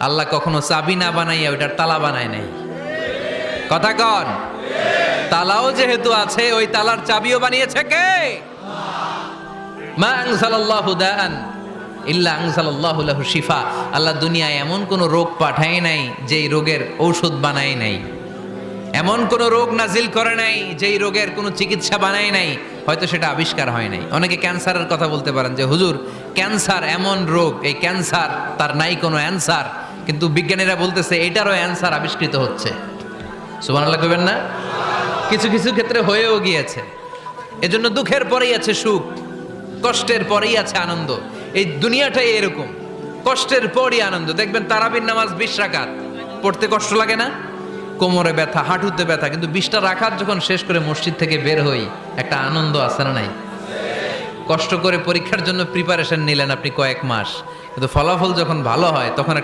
আল্লাহ কখনো চাবি না বানাইয়া ওইটার তালা বানায় নাই। কথা কন, তালাও যেহেতু আছে ওই তালার চাবিও বানিয়েছে কে? মা আনজালাল্লাহু দাআন ইল্লা আনজালাল্লাহু লাহু শিফা। আল্লাহ দুনিয়ায় এমন কোন রোগ পাঠায় নাই যেই রোগের ঔষধ বানায় নাই, এমন কোন রোগ নাজিল করে নাই যেই রোগের কোনো চিকিৎসা বানায় নাই, হয়তো সেটা আবিষ্কার হয় নাই। অনেকে ক্যান্সারের কথা বলতে পারেন যে হুজুর ক্যান্সার এমন রোগ, এই ক্যান্সার তার নাই কোনো অ্যান্সার, কিন্তু বিজ্ঞানীরা বলতেছে এটারও অ্যান্সার আবিষ্কৃত হচ্ছে। সুবহানাল্লাহ কইবেন না? কিছু কিছু ক্ষেত্রে হয়েও গিয়েছে। এজন্য দুঃখের পরেই আছে সুখ, কষ্টের পরেই আছে আনন্দ। এই দুনিয়াটাই এরকম, কষ্টের পরই আনন্দ। দেখবেন তারাবির নামাজ 20 রাকাত পড়তে কষ্ট লাগে না? কোমরে ব্যথা, হাঁটুতে ব্যথা, কিন্তু 20টা রাকাত যখন শেষ করে মসজিদ থেকে বের হই একটা আনন্দ আছে না নাই? কষ্ট করে পরীক্ষার জন্য প্রিপারেশন নিলেন আপনি কয়েক মাস, কিন্তু ফলাফল যখন ভালো হয় তখন